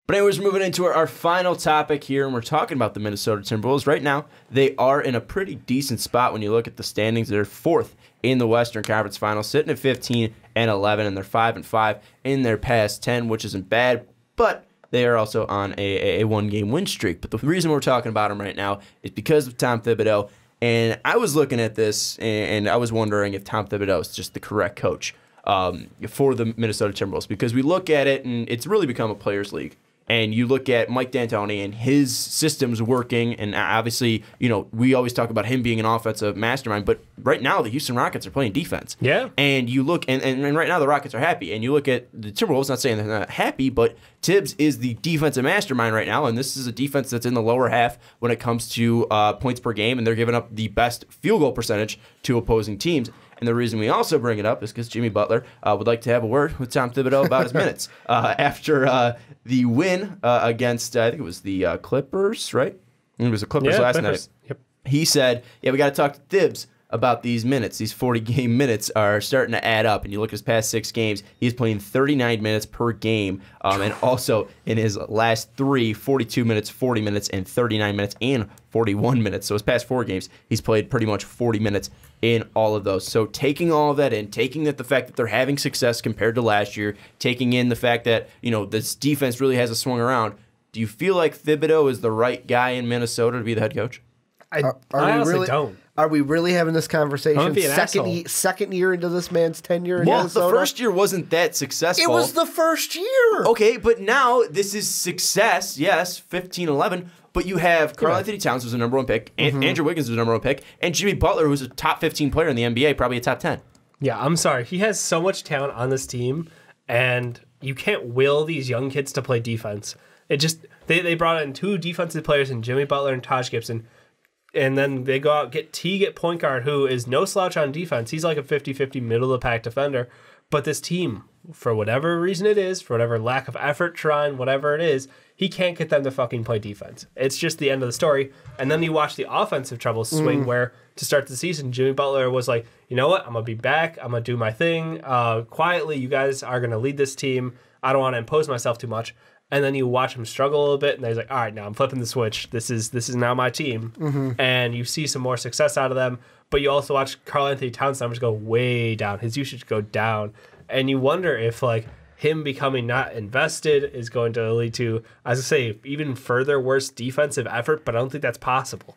But anyways, moving into our final topic here, and we're talking about the Minnesota Timberwolves. Right now, they are in a pretty decent spot when you look at the standings. They're fourth in the Western Conference Finals, sitting at 15-11, and they're 5-5 in their past 10, which isn't bad, but they are also on a one-game win streak. But the reason we're talking about them right now is because of Tom Thibodeau. And I was looking at this, and I was wondering if Tom Thibodeau is just the correct coach for the Minnesota Timberwolves. Because we look at it, and it's really become a players' league. And you look at Mike D'Antoni and his systems working, and obviously, we always talk about him being an offensive mastermind, but right now the Houston Rockets are playing defense. Yeah. And you look, and right now the Rockets are happy, and you look at the Timberwolves, not saying they're not happy, but Tibbs is the defensive mastermind right now, and this is a defense that's in the lower half when it comes to points per game, and they're giving up the best field goal percentage to opposing teams. And the reason we also bring it up is because Jimmy Butler would like to have a word with Tom Thibodeau about his minutes after the win against, I think it was the Clippers, right? It was the Clippers last night. Yep. He said, we got to talk to Tibbs about these minutes. These 40-game minutes are starting to add up. And you look at his past 6 games, he's playing 39 minutes per game. And also in his last 3, 42 minutes, 40 minutes, and 39 minutes, and 41 minutes. So his past 4 games, he's played pretty much 40 minutes in all of those. So taking all of that in, taking the fact that they're having success compared to last year, taking in the fact that, this defense really hasn't swung around, do you feel like Thibodeau is the right guy in Minnesota to be the head coach? I honestly don't. Are we really having this conversation? Second year into this man's tenure in Minnesota? Well, the first year wasn't that successful. It was the first year. Okay, but now this is success, yes, 15-11, but you have Karl Anthony Towns, who's the number 1 pick, Andrew Wiggins, who's the number 1 pick, and Jimmy Butler, who's a top 15 player in the NBA, probably a top 10. Yeah, I'm sorry. He has so much talent on this team, and you can't will these young kids to play defense. It just they brought in 2 defensive players in Jimmy Butler and Taj Gibson. And then they go out, get Teague at point guard, who is no slouch on defense. He's like a 50-50 middle-of-the-pack defender. But this team, for whatever reason it is, for whatever lack of effort trying, whatever it is, he can't get them to fucking play defense. It's just the end of the story. And then you watch the offensive troubles swing where, to start the season, Jimmy Butler was like, you know what, I'm going to be back. I'm going to do my thing. Quietly, you guys are going to lead this team. I don't want to impose myself too much. And then you watch him struggle a little bit, and then he's like, all right, now I'm flipping the switch. This is now my team. And you see some more success out of them. But you also watch Karl Anthony Towns' numbers go way down. His usage go down. And you wonder if, him becoming not invested is going to lead to, as I say, even further worse defensive effort, but I don't think that's possible.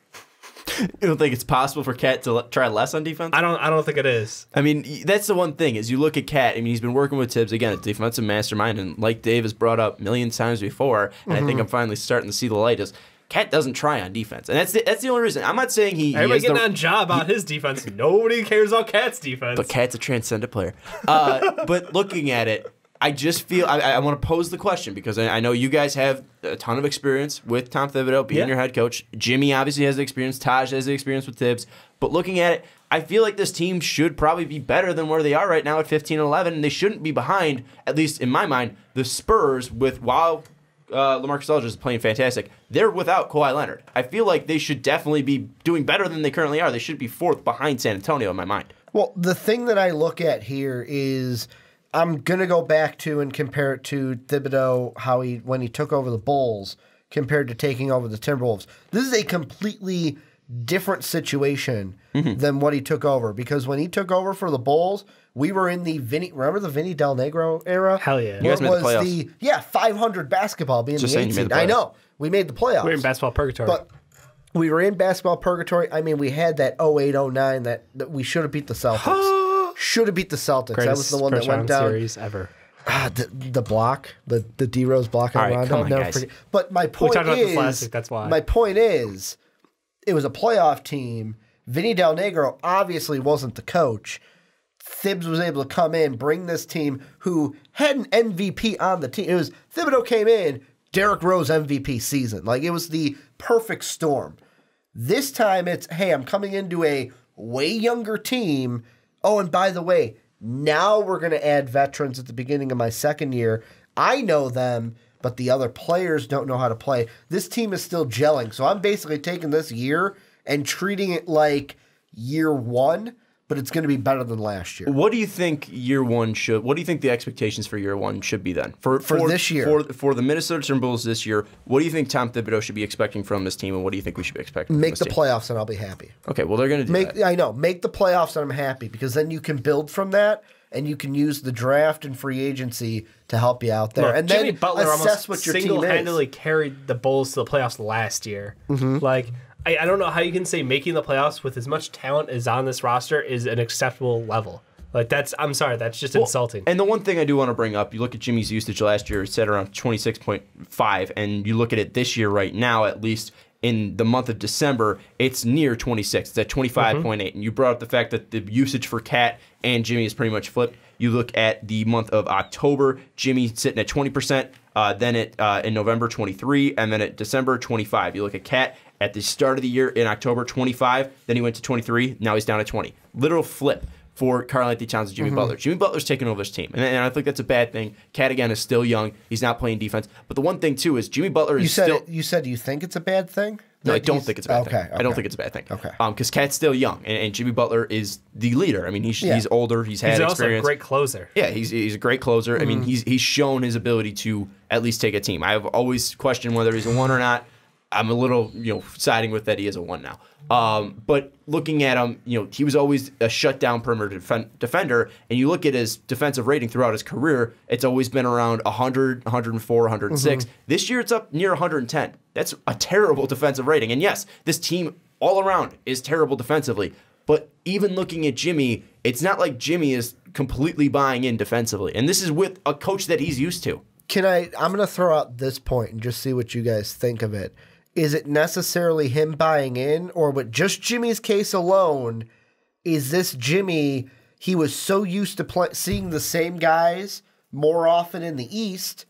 You don't think it's possible for Cat to try less on defense? I don't think it is. I mean, that's the one thing, is you look at Cat, he's been working with Tibbs, again, a defensive mastermind, and like Dave has brought up a million times before, and I think I'm finally starting to see the light, is Cat doesn't try on defense. And that's the only reason. I'm not saying everybody getting on job on his defense. Nobody cares about Cat's defense. But Cat's a transcendent player. But looking at it, I just feel I want to pose the question, because I know you guys have a ton of experience with Tom Thibodeau being your head coach. Jimmy obviously has the experience. Taj has the experience with Tibbs. But looking at it, I feel like this team should probably be better than where they are right now at 15-11, and they shouldn't be behind, at least in my mind, the Spurs while LaMarcus Aldridge is playing fantastic. They're without Kawhi Leonard. I feel like they should definitely be doing better than they currently are. They should be 4th behind San Antonio in my mind. Well, the thing that I look at here is, I'm going to go back to and compare it to Thibodeau, when he took over the Bulls compared to taking over the Timberwolves. This is a completely different situation than what he took over, because when he took over for the Bulls, we were in the remember the Vinny Del Negro era? Hell yeah. You guys made the playoffs. 500 basketball being Just the saying 8th you made seed. the playoffs. I know. We made the playoffs. We were in basketball purgatory. But we were in basketball purgatory. I mean, we had that 08-09 that we should have beat the Celtics. Should have beat the Celtics. Greatest that was the one that went down. Series ever. The block, the D-Rose block on Rondo. Come on, guys. But my point about the Classic, that's why. My point is, it was a playoff team. Vinny Del Negro obviously wasn't the coach. Thibs was able to come in, bring this team who had an MVP on the team. It was Thibodeau came in, Derrick Rose MVP season. It was the perfect storm. This time it's, hey, I'm coming into a way younger team. Oh, and by the way, now we're going to add veterans at the beginning of my second year. I know them, but the other players don't know how to play. This team is still gelling. So I'm basically taking this year and treating it like year one, but it's going to be better than last year. What do you think year one should? What do you think the expectations for year one should be then? For this year, for the Minnesota Timberwolves this year, what do you think Tom Thibodeau should be expecting from this team, and what do you think we should be expecting? Make from the this playoffs, and I'll be happy. Okay, well they're going to do that. I know. Make the playoffs, and I'm happy because then you can build from that, and you can use the draft and free agency to help you out there. Look, and Jimmy then Butler assess almost what your team is. single-handedly carried the Bulls to the playoffs last year. Like, I don't know how you can say making the playoffs with as much talent as on this roster is an acceptable level. Like, I'm sorry, that's just insulting. And the one thing I do want to bring up, you look at Jimmy's usage last year, it said around 26.5, and you look at it this year right now, at least in the month of December, it's near 26. It's at 25.8. And you brought up the fact that the usage for Cat and Jimmy is pretty much flipped. You look at the month of October, Jimmy sitting at 20%, then in November 23, and then at December 25. You look at Cat at the start of the year in October 25, then he went to 23, now he's down at 20. Literal flip for Karl-Anthony Towns and Jimmy Butler. Jimmy Butler's taking over his team, and I think that's a bad thing. Cat, again, is still young. He's not playing defense. But the one thing, too, is Jimmy Butler is still... You said you think it's a bad thing? No, I don't think it's a bad thing. Okay. I don't think it's a bad thing. Okay. Because Cat's still young, and Jimmy Butler is the leader. I mean, he's older. He's had experience. He's also a great closer. Yeah, he's a great closer. I mean, he's shown his ability to at least take a team. I've always questioned whether he's a one or not. I'm a little, siding with that he is a one now. But looking at him, he was always a shutdown perimeter defender, and you look at his defensive rating throughout his career, it's always been around 100, 104, 106. This year it's up near 110. That's a terrible defensive rating. And yes, this team all around is terrible defensively. But even looking at Jimmy, it's not like Jimmy is completely buying in defensively. And this is with a coach that he's used to. I'm going to throw out this point and just see what you guys think of it. Is it necessarily him buying in, or with just Jimmy's case alone, is this Jimmy, he was so used to seeing the same guys more often in the East,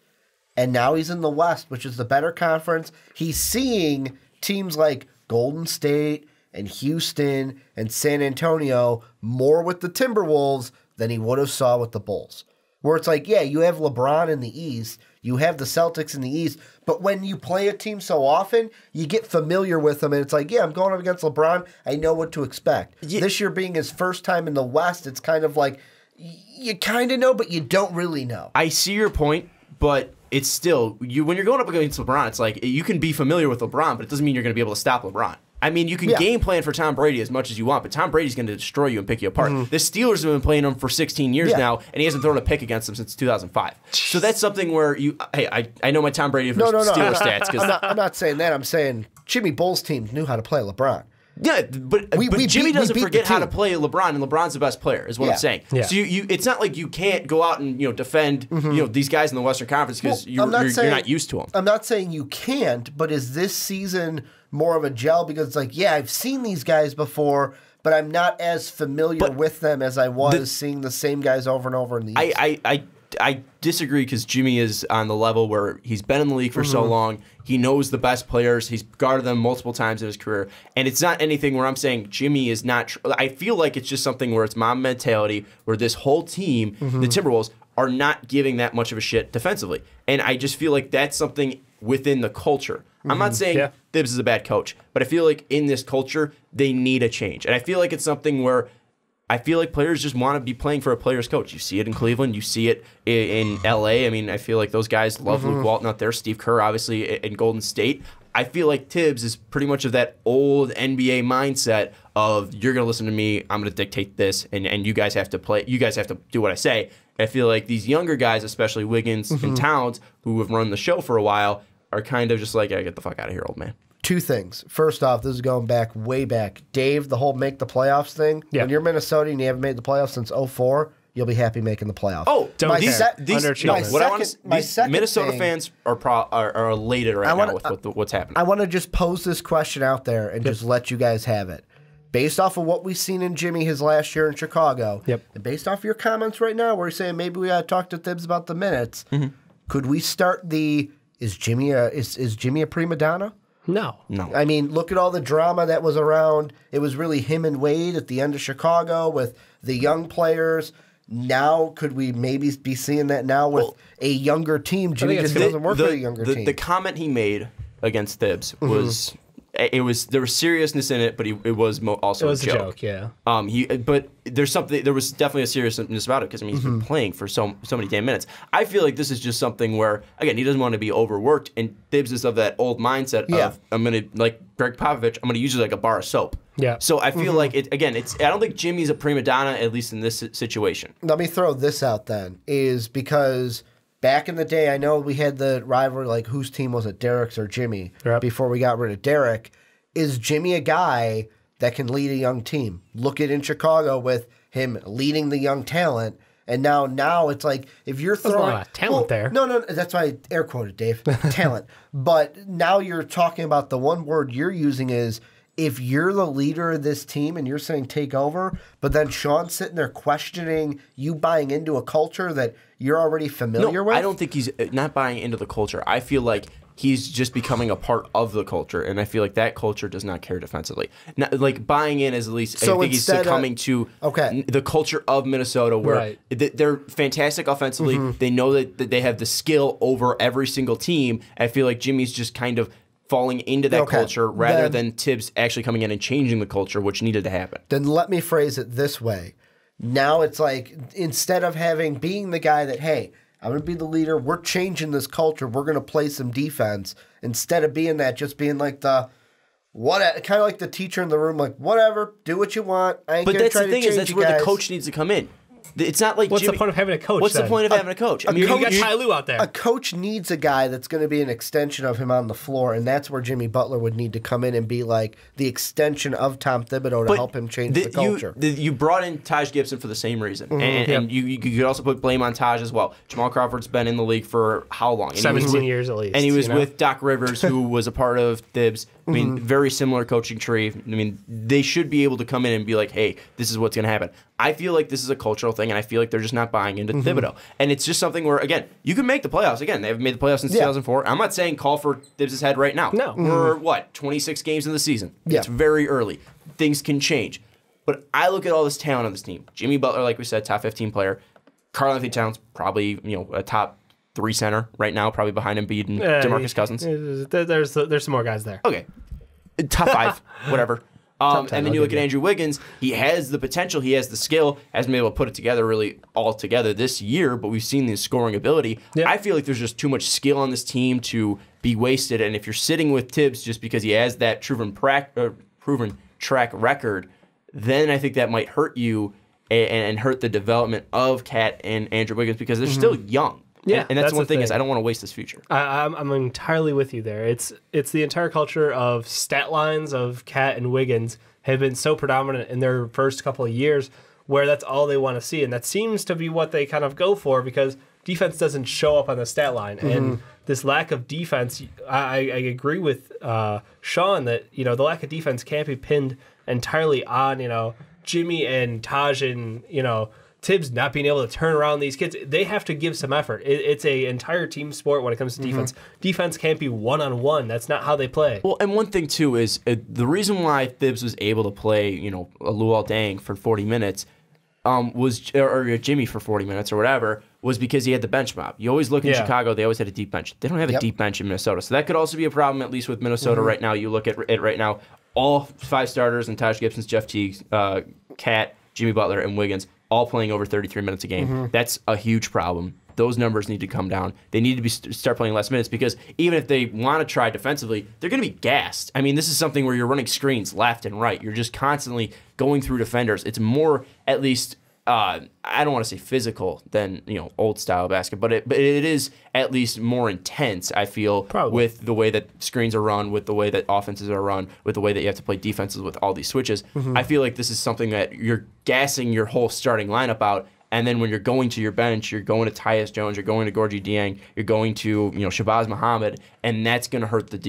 and now he's in the West, which is the better conference. He's seeing teams like Golden State and Houston and San Antonio more with the Timberwolves than he would have saw with the Bulls. Where it's like, yeah, you have LeBron in the East, you have the Celtics in the East, but when you play a team so often, you get familiar with them, and it's like, yeah, I'm going up against LeBron, I know what to expect. Yeah. This year being his first time in the West, it's kind of like, you kind of know, but you don't really know. I see your point, but it's still, when you're going up against LeBron, it's like, you can be familiar with LeBron, but it doesn't mean you're going to be able to stop LeBron. I mean, you can game plan for Tom Brady as much as you want, but Tom Brady's going to destroy you and pick you apart. The Steelers have been playing him for 16 years now, and he hasn't thrown a pick against them since 2005. So that's something where I know my Tom Brady versus Steelers stats. I'm not saying that. I'm saying Jimmy Bull's team knew how to play LeBron. Yeah, but Jimmy doesn't forget how to play LeBron, and LeBron's the best player, is what I'm saying. Yeah. So it's not like you can't go out and defend these guys in the Western Conference because you're not used to them. I'm not saying you can't, but is this season more of a gel because it's like, yeah, I've seen these guys before, but I'm not as familiar with them as I was seeing the same guys over and over in the East. I disagree because Jimmy is on the level where he's been in the league for so long. He knows the best players. He's guarded them multiple times in his career. And it's not anything where I'm saying Jimmy is not I feel like it's just something where it's mom mentality where this whole team, the Timberwolves, are not giving that much of a shit defensively. And I just feel like that's something within the culture. I'm not saying Thibs is a bad coach, but I feel like in this culture, they need a change. And I feel like it's something where I feel like players just want to be playing for a player's coach. You see it in Cleveland. You see it in L.A. I mean, I feel like those guys love Luke Walton out there. Steve Kerr, obviously, in Golden State. I feel like Tibbs is pretty much of that old NBA mindset of you're going to listen to me, I'm going to dictate this, and you guys have to play. You guys have to do what I say. I feel like these younger guys, especially Wiggins and Towns, who have run the show for a while, are kind of just like, get the fuck out of here, old man. Two things. First off, this is going back way back. Dave, the whole make the playoffs thing. Yeah. When you're Minnesota and you haven't made the playoffs since 2004, you'll be happy making the playoffs. Oh, Minnesota fans are elated now with what's happening. I want to just pose this question out there and just let you guys have it. Based off of what we've seen in Jimmy his last year in Chicago, and based off your comments right now where you're saying maybe we got to talk to Thibs about the minutes, could we start is Jimmy a prima donna? No. I mean, look at all the drama that was around. It was really him and Wade at the end of Chicago with the young players. Now, could we maybe be seeing that now with a younger team? Jimmy just doesn't work with a younger team. The comment he made against Thibs was there was seriousness in it, but it was also a joke. Yeah. But there was definitely a seriousness about it because he's been playing for so many damn minutes. I feel like this is just something where, again, he doesn't want to be overworked, and Thibs is of that old mindset of, I'm gonna, like Greg Popovich, I'm gonna use it like a bar of soap. Yeah. So I feel like I don't think Jimmy's a prima donna, at least in this situation. Let me throw this out then, is because back in the day, I know we had the rivalry, like whose team was it, Derek's or Jimmy, before we got rid of Derek. Is Jimmy a guy that can lead a young team? Look at in Chicago with him leading the young talent. And now it's like, if you're throwing... There's a lot of talent there. No, that's why I air quoted, Dave. Talent. But now you're talking about the one word you're using is, if you're the leader of this team and you're saying take over, but then Sean's sitting there questioning you buying into a culture that you're already familiar with? I don't think he's not buying into the culture. I feel like he's just becoming a part of the culture, and I feel like that culture does not care defensively. Not, like buying in is at least, I think he's succumbing to the culture of Minnesota, where they're fantastic offensively. They know that they have the skill over every single team. I feel like Jimmy's just kind of falling into that culture rather than Thibs actually coming in and changing the culture, which needed to happen. Then let me phrase it this way. Now it's like, instead of being the guy that, hey, I'm going to be the leader, we're changing this culture, we're going to play some defense, instead of being that, just being like kind of like the teacher in the room, like, whatever, do what you want, I ain't going to try to change you guys. But that's the thing, is that's where the coach needs to come in. It's not like what's the point of having a coach? What's the point of having a coach? I mean, you got Ty Lue out there. A coach needs a guy that's going to be an extension of him on the floor, and that's where Jimmy Butler would need to come in and be like the extension of Tom Thibodeau to help him change the culture. You brought in Taj Gibson for the same reason, and you could also put blame on Taj as well. Jamal Crawford's been in the league for how long? 17 years at least. And he was with Doc Rivers, who was a part of Thibs. I mean, very similar coaching tree. I mean, they should be able to come in and be like, hey, this is what's going to happen. I feel like this is a cultural thing, and I feel like they're just not buying into Thibodeau. And it's just something where, again, you can make the playoffs. Again, they haven't made the playoffs since 2004. I'm not saying call for Thibs' head right now. No. We're, 26 games in the season. Yeah. It's very early. Things can change. But I look at all this talent on this team. Jimmy Butler, like we said, top 15 player. Karl-Anthony Towns, probably, a top 3 center right now, probably behind Embiid and DeMarcus Cousins. There's some more guys there. Okay. Top 5, whatever. And then you look at Andrew Wiggins. He has the potential. He has the skill. Hasn't been able to put it together really all together this year, but we've seen the scoring ability. Yeah. I feel like there's just too much skill on this team to be wasted. And if you're sitting with Thibs just because he has that proven track record, then I think that might hurt you and hurt the development of Cat and Andrew Wiggins because they're still young. Yeah, and that's the one thing is I don't want to waste this future. I'm entirely with you there. It's the entire culture of stat lines of Cat and Wiggins have been so predominant in their first couple of years where that's all they want to see. And that seems to be what they kind of go for because defense doesn't show up on the stat line. And this lack of defense, I agree with Sean that, the lack of defense can't be pinned entirely on, Jimmy and Taj and, Thibs not being able to turn around these kids. They have to give some effort. It's an entire team sport when it comes to defense. Defense can't be one-on-one. That's not how they play. Well, and one thing, too, is the reason why Thibs was able to play, Luol Deng for 40 minutes or Jimmy for 40 minutes or whatever, was because he had the bench mob. You always look in Chicago, they always had a deep bench. They don't have a deep bench in Minnesota. So that could also be a problem, at least with Minnesota right now. You look at it right now, all 5 starters, and Taj Gibson, Jeff Teague, Cat, Jimmy Butler, and Wiggins, all playing over 33 minutes a game. That's a huge problem. Those numbers need to come down. They need to start playing less minutes because even if they want to try defensively, they're going to be gassed. I mean, this is something where you're running screens left and right. You're just constantly going through defenders. It's more, at least, I don't want to say physical than old style basketball, but it is at least more intense. I feel with the way that screens are run, with the way that offenses are run, with the way that you have to play defenses with all these switches. I feel like this is something that you're gassing your whole starting lineup out. And then when you're going to your bench, you're going to Tyus Jones, you're going to Gorgie Dieng, you're going to Shabazz Muhammad, and that's going to hurt the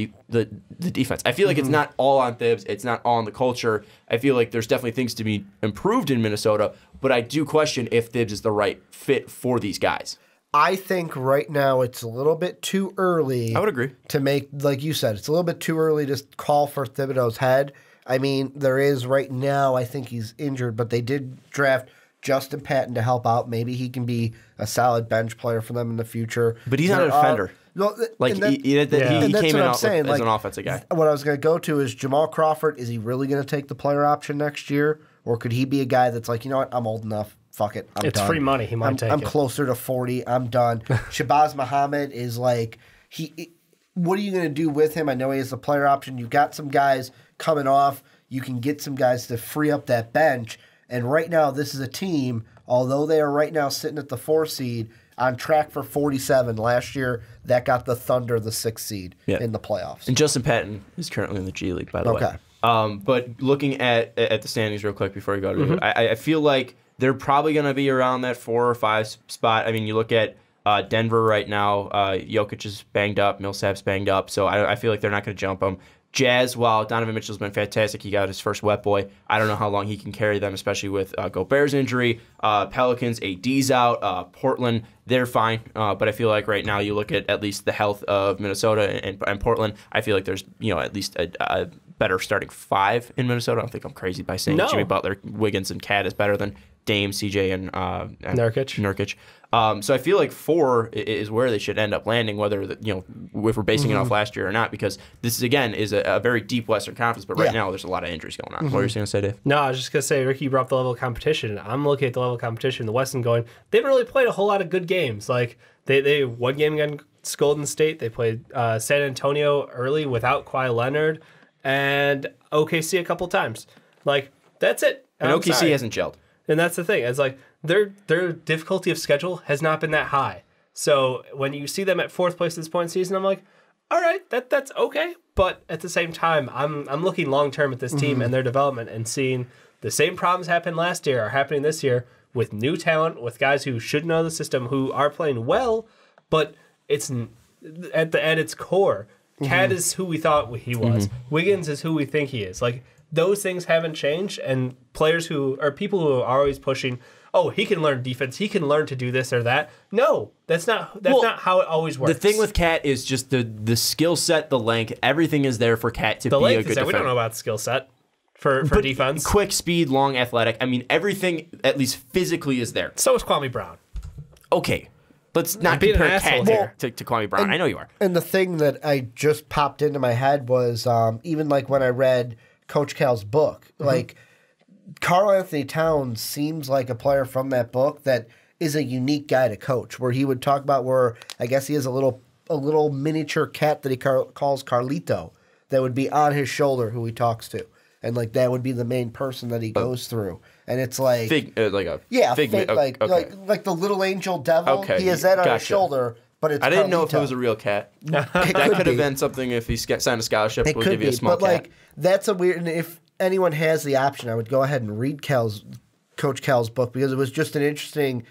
defense. I feel like it's not all on Thibs, it's not all on the culture. I feel like there's definitely things to be improved in Minnesota, but I do question if Thibs is the right fit for these guys. I think right now it's a little bit too early. I would agree. To make, like you said, it's a little bit too early to call for Thibodeau's head. I mean, there is right now, I think he's injured, but they did draft Justin Patton to help out. Maybe he can be a solid bench player for them in the future. But he's not a defender. Like, he came in as an offensive guy. What I was going to go to is Jamal Crawford. Is he really going to take the player option next year? Or could he be a guy that's like, you know what, I'm old enough. Fuck it. I'm done. It's free money. He might take it. I'm closer to 40. I'm done. Shabazz Muhammad is like, what are you going to do with him? I know he has the player option. You've got some guys coming off. You can get some guys to free up that bench. And right now, this is a team, although they are right now sitting at the 4 seed, on track for 47. Last year, that got the Thunder the 6th seed in the playoffs. And Justin Patton is currently in the G League, by the way. But looking at the standings real quick before you go to it, I feel like they're probably going to be around that 4 or 5 spot. I mean, you look at Denver right now. Jokic is banged up. Millsap's banged up. So I feel like they're not going to jump them. Jazz, while Donovan Mitchell's been fantastic, he got his first wet boy. I don't know how long he can carry them, especially with Gobert's injury. Pelicans, AD's out. Portland, they're fine. But I feel like right now you look at least the health of Minnesota and Portland. I feel like there's at least a better starting 5 in Minnesota. I don't think I'm crazy by saying Jimmy Butler, Wiggins, and Cat is better than Dame, CJ, and Nurkic. So I feel like 4 is where they should end up landing, whether if we're basing it off last year or not, because this is again a very deep Western Conference. But right now there's a lot of injuries going on. What were you going to say, Dave? No, I was just going to say, Ricky brought up the level of competition. I'm looking at the level of competition in the West and going, they haven't really played a whole lot of good games. Like they one game against Golden State. They played San Antonio early without Kawhi Leonard, and OKC a couple times. Like that's it. And OKC hasn't gelled. And that's the thing. It's like their difficulty of schedule has not been that high. So when you see them at 4th place at this point in the season, I'm like, all right, that's okay. But at the same time, I'm looking long term at this team and their development and seeing the same problems happen last year are happening this year with new talent, with guys who should know the system, who are playing well, but it's at its core. Cat is who we thought he was. Wiggins is who we think he is. Like, those things haven't changed, and players who are people who are always pushing, oh, he can learn defense, he can learn to do this or that. No, that's not how it always works. The thing with Cat is just the skill set, the length, everything is there for Cat to be a good defender. We don't know about skill set for defense. Quick, speed, long, athletic. I mean, everything at least physically is there. So is Kwame Brown. Okay. Let's not compare Cat to Kwame Brown. I know you are. And the thing that I just popped into my head was even like when I read Coach Cal's book, like Karl Anthony Towns seems like a player from that book that is a unique guy to coach, where he would talk about where I guess he has a little miniature cat that he calls Carlito that would be on his shoulder who he talks to. And like that would be the main person that he goes through, and it's like like the little angel devil. Okay, he has that on his shoulder, but it's I didn't know Carlito. if it was a real cat. That could have been something if he signed a scholarship. We'll give you a small cat. Like that's a weird. And if anyone has the option, I would go ahead and read Coach Cal's book, because it was just an interesting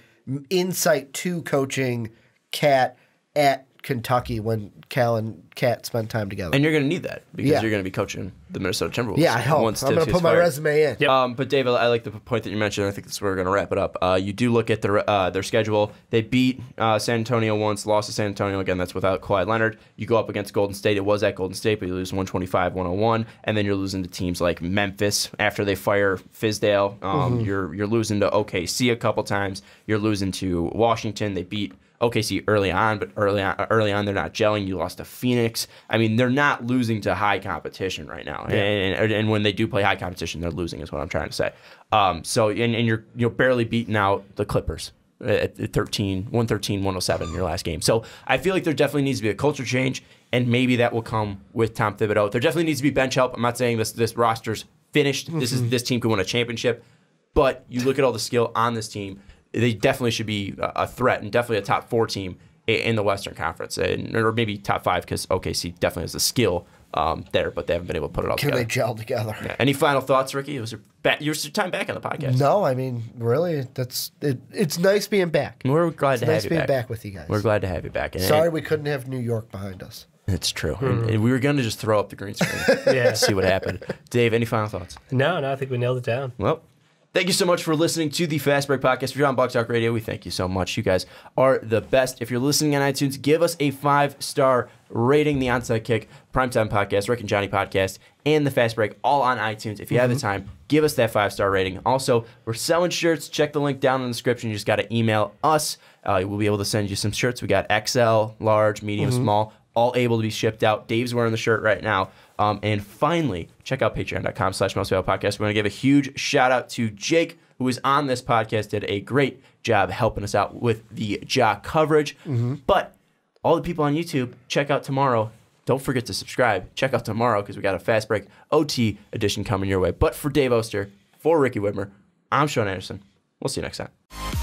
insight to coaching Cat at Kentucky when Cal and Cat spent time together. And you're going to need that because you're going to be coaching the Minnesota Timberwolves. Yeah, I hope. I'm going to put my resume in. Yep. But Dave, I like the point that you mentioned. I think that's where we're going to wrap it up. You do look at their schedule. They beat San Antonio once, lost to San Antonio again. That's without Kawhi Leonard. You go up against Golden State. It was at Golden State, but you lose 125-101. And then you're losing to teams like Memphis after they fire Fizdale. You're losing to OKC a couple times. You're losing to Washington. They beat OKC early on, but early on they're not gelling. You lost to Phoenix. I mean, they're not losing to high competition right now. Yeah. And when they do play high competition, they're losing is what I'm trying to say. So you're barely beating out the Clippers at 113-107 in your last game. So I feel like there definitely needs to be a culture change, and maybe that will come with Tom Thibodeau. There definitely needs to be bench help. I'm not saying this roster's finished. This team could win a championship, but you look at all the skill on this team. They definitely should be a threat and definitely a top 4 team in the Western Conference, or maybe top 5 because OKC definitely has the skill there, but they haven't been able to put it all together. Can they gel together? Yeah. Any final thoughts, Ricky? It was your time back on the podcast. No, I mean, really, it's nice being back. We're glad to have you back. Nice being back with you guys. We're glad to have you back. Sorry we couldn't have New York behind us. It's true. And we were going to just throw up the green screen. See what happened. Dave, any final thoughts? No, I think we nailed it down. Well, Thank you so much for listening to the Fast Break Podcast. If you're on Buck Talk Radio, we thank you so much. You guys are the best. If you're listening on iTunes, give us a 5-star rating. The Onside Kick, Primetime Podcast, Rick and Johnny Podcast, and the Fast Break, all on iTunes. If you have the time, give us that 5-star rating. Also, we're selling shirts. Check the link down in the description. You just got to email us. We'll be able to send you some shirts. We got XL, large, medium, small, all able to be shipped out. Dave's wearing the shirt right now. And finally, check out patreon.com/mostvaluable-podcast. We're going to give a huge shout out to Jake, who was on this podcast, did a great job helping us out with the Ja coverage. But all the people on YouTube, check out tomorrow. Don't forget to subscribe. Check out tomorrow because we got a Fast Break OT edition coming your way. But for Dave Oster, for Ricky Widmer, I'm Sean Anderson. We'll see you next time.